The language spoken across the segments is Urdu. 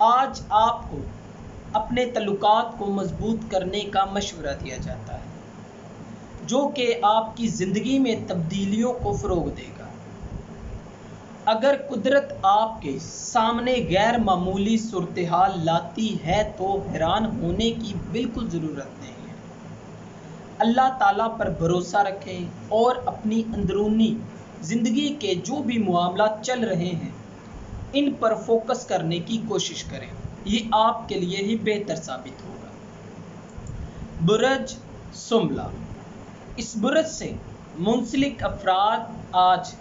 آج آپ کو اپنے تعلقات کو مضبوط کرنے کا مشورہ دیا جاتا ہے جو کہ آپ کی زندگی میں تبدیلیوں کو فروغ دے گا۔ اگر قدرت آپ کے سامنے غیر معمولی صورتحال لاتی ہے تو حیران ہونے کی بالکل ضرورت نہیں ہے۔ اللہ تعالیٰ پر بھروسہ رکھیں اور اپنی اندرونی زندگی کے جو بھی معاملات چل رہے ہیں ان پر فوکس کرنے کی کوشش کریں، یہ آپ کے لیے ہی بہتر ثابت ہوگا۔ برج سنبلہ، اس برج سے منسلک افراد آج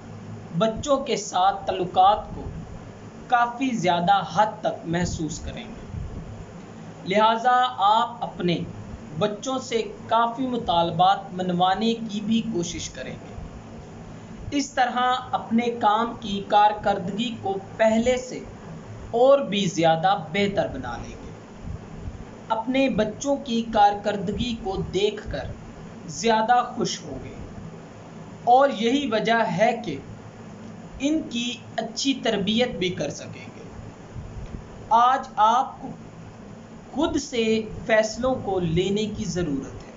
بچوں کے ساتھ تعلقات کو کافی زیادہ حد تک محسوس کریں گے، لہٰذا آپ اپنے بچوں سے کافی مطالبات منوانے کی بھی کوشش کریں گے۔ اس طرح اپنے کام کی کارکردگی کو پہلے سے اور بھی زیادہ بہتر بنا لیں گے۔ اپنے بچوں کی کارکردگی کو دیکھ کر زیادہ خوش ہوں گے اور یہی وجہ ہے کہ ان کی اچھی تربیت بھی کر سکیں گے۔ آج آپ کو خود سے فیصلوں کو لینے کی ضرورت ہے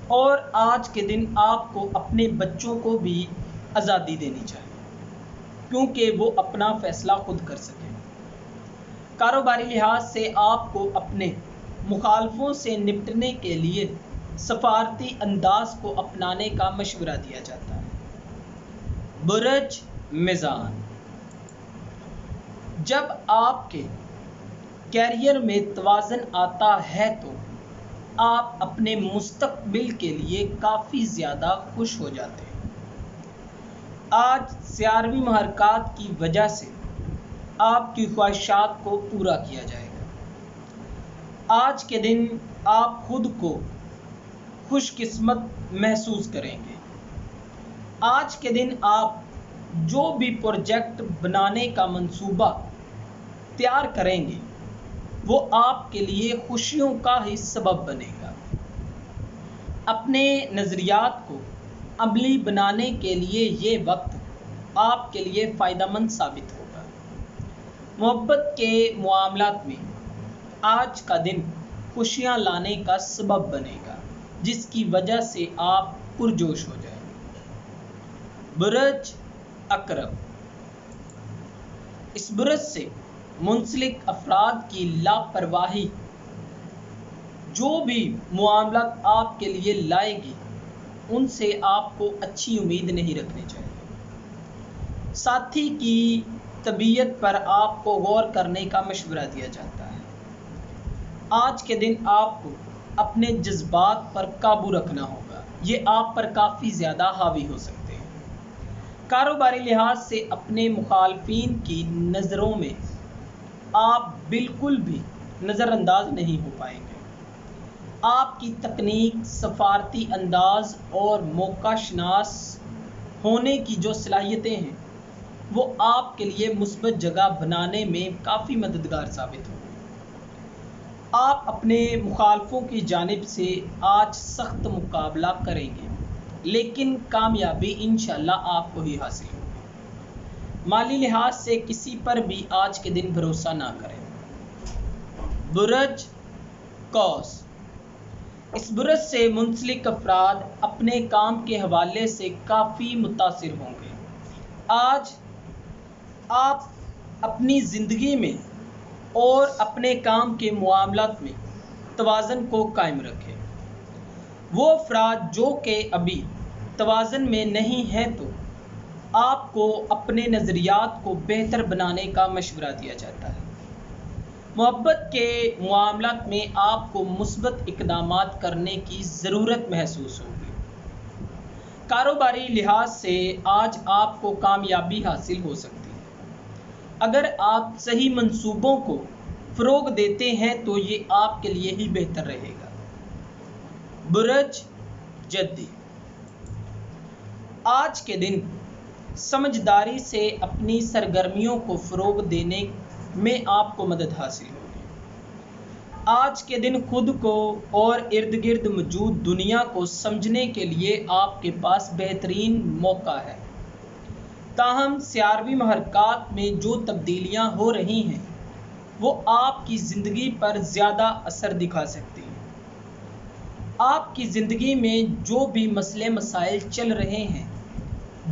اور آج کے دن آپ کو اپنے بچوں کو بھی آزادی دینی چاہیے کیونکہ وہ اپنا فیصلہ خود کر سکیں۔ کاروباری لحاظ سے آپ کو اپنے مخالفوں سے نپٹنے کے لیے سفارتی انداز کو اپنانے کا مشورہ دیا جاتا ہے۔ برج میزان، جب آپ کے کیریئر میں توازن آتا ہے تو آپ اپنے مستقبل کے لیے کافی زیادہ خوش ہو جاتے ہیں۔ آج سیاروی محرکات کی وجہ سے آپ کی خواہشات کو پورا کیا جائے گا۔ آج کے دن آپ خود کو خوش قسمت محسوس کریں گے۔ آج کے دن آپ جو بھی پروجیکٹ بنانے کا منصوبہ تیار کریں گے وہ آپ کے لیے خوشیوں کا ہی سبب بنے گا۔ اپنے نظریات کو عملی بنانے کے لیے یہ وقت آپ کے لیے فائدہ مند ثابت ہوگا۔ محبت کے معاملات میں آج کا دن خوشیاں لانے کا سبب بنے گا جس کی وجہ سے آپ پرجوش ہو جائیں گے۔ برج عقرب، اس برج سے منسلک افراد کی لاپرواہی جو بھی معاملات آپ کے لیے لائے گی ان سے آپ کو اچھی امید نہیں رکھنی چاہیے۔ ساتھی کی طبیعت پر آپ کو غور کرنے کا مشورہ دیا جاتا ہے۔ آج کے دن آپ کو اپنے جذبات پر قابو رکھنا ہوگا، یہ آپ پر کافی زیادہ حاوی ہو سکتے ہیں۔ کاروباری لحاظ سے اپنے مخالفین کی نظروں میں آپ بالکل بھی نظر انداز نہیں ہو پائیں گے۔ آپ کی تکنیک، سفارتی انداز اور موقع شناس ہونے کی جو صلاحیتیں ہیں وہ آپ کے لیے مثبت جگہ بنانے میں کافی مددگار ثابت ہوں گے۔ آپ اپنے مخالفوں کی جانب سے آج سخت مقابلہ کریں گے لیکن کامیابی انشاءاللہ آپ کو ہی حاصل ہوگی۔ مالی لحاظ سے کسی پر بھی آج کے دن بھروسہ نہ کریں۔ برج قوس، اس برج سے منسلک افراد اپنے کام کے حوالے سے کافی متاثر ہوں گے۔ آج آپ اپنی زندگی میں اور اپنے کام کے معاملات میں توازن کو قائم رکھیں۔ وہ افراد جو کہ ابھی توازن میں نہیں ہیں تو آپ کو اپنے نظریات کو بہتر بنانے کا مشورہ دیا جاتا ہے۔ محبت کے معاملات میں آپ کو مثبت اقدامات کرنے کی ضرورت محسوس ہوگی۔ کاروباری لحاظ سے آج آپ کو کامیابی حاصل ہو سکتی ہے۔ اگر آپ صحیح منصوبوں کو فروغ دیتے ہیں تو یہ آپ کے لیے ہی بہتر رہے گا۔ برج جدی، آج کے دن سمجھداری سے اپنی سرگرمیوں کو فروغ دینے میں آپ کو مدد حاصل ہوگی۔ آج کے دن خود کو اور ارد گرد موجود دنیا کو سمجھنے کے لیے آپ کے پاس بہترین موقع ہے۔ تاہم سیاروی محرکات میں جو تبدیلیاں ہو رہی ہیں وہ آپ کی زندگی پر زیادہ اثر دکھا سکتی ہیں۔ آپ کی زندگی میں جو بھی مسئلے مسائل چل رہے ہیں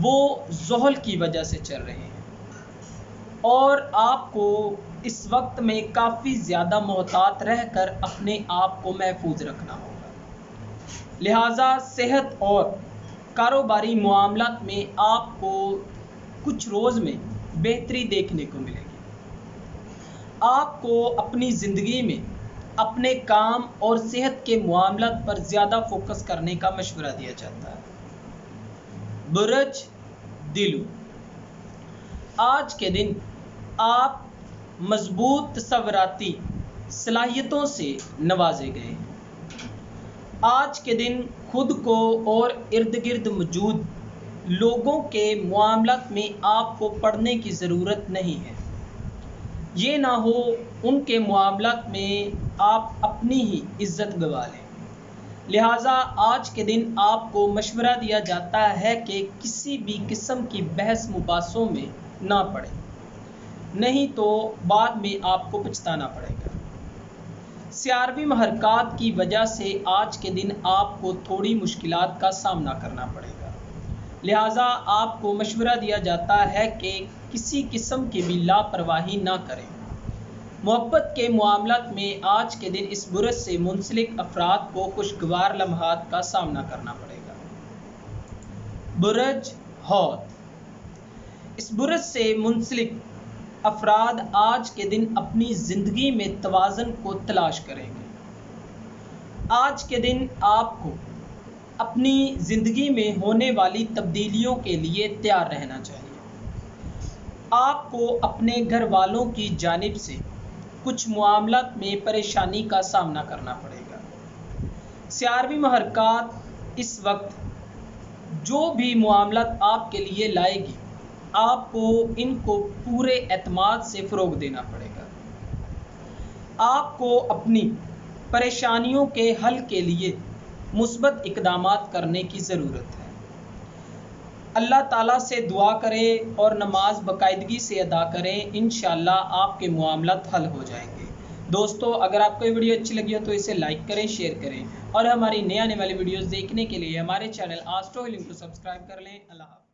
وہ زحل کی وجہ سے چل رہے ہیں، اور آپ کو اس وقت میں کافی زیادہ محتاط رہ کر اپنے آپ کو محفوظ رکھنا ہوگا۔ لہٰذا صحت اور کاروباری معاملات میں آپ کو کچھ روز میں بہتری دیکھنے کو ملے گی۔ آپ کو اپنی زندگی میں اپنے کام اور صحت کے معاملات پر زیادہ فوکس کرنے کا مشورہ دیا جاتا ہے۔ برج دلو، آج کے دن آپ مضبوط تصوراتی صلاحیتوں سے نوازے گئے ہیں۔ آج کے دن خود کو اور ارد گرد موجود لوگوں کے معاملات میں آپ کو پڑھنے کی ضرورت نہیں ہے۔ یہ نہ ہو ان کے معاملات میں آپ اپنی ہی عزت گنوا لیں۔ لہٰذا آج کے دن آپ کو مشورہ دیا جاتا ہے کہ کسی بھی قسم کی بحث مباحثوں میں نہ پڑیں، نہیں تو بعد میں آپ کو پچھتانا پڑے گا۔ سیاروی محرکات کی وجہ سے آج کے دن آپ کو تھوڑی مشکلات کا سامنا کرنا پڑے گا۔ لہٰذا آپ کو مشورہ دیا جاتا ہے کہ کسی قسم کی بھی لاپرواہی نہ کریں۔ محبت کے معاملات میں آج کے دن اس برج سے منسلک افراد کو خوشگوار لمحات کا سامنا کرنا پڑے گا۔ برج حوت، اس برج سے منسلک افراد آج کے دن اپنی زندگی میں توازن کو تلاش کریں گے۔ آج کے دن آپ کو اپنی زندگی میں ہونے والی تبدیلیوں کے لیے تیار رہنا چاہیے۔ آپ کو اپنے گھر والوں کی جانب سے کچھ معاملات میں پریشانی کا سامنا کرنا پڑے گا۔ سیاروی محرکات اس وقت جو بھی معاملات آپ کے لیے لائے گی، آپ کو ان کو پورے اعتماد سے فروغ دینا پڑے گا۔ آپ کو اپنی پریشانیوں کے حل کے لیے مثبت اقدامات کرنے کی ضرورت ہے۔ اللہ تعالیٰ سے دعا کریں اور نماز باقاعدگی سے ادا کریں، انشاءاللہ آپ کے معاملات حل ہو جائیں گے۔ دوستو، اگر آپ کو یہ ویڈیو اچھی لگی ہو تو اسے لائک کریں، شیئر کریں، اور ہماری نئے آنے والی ویڈیوز دیکھنے کے لیے ہمارے چینل آسٹرو ہیلنگ کو سبسکرائب کر لیں۔ اللہ حافظ۔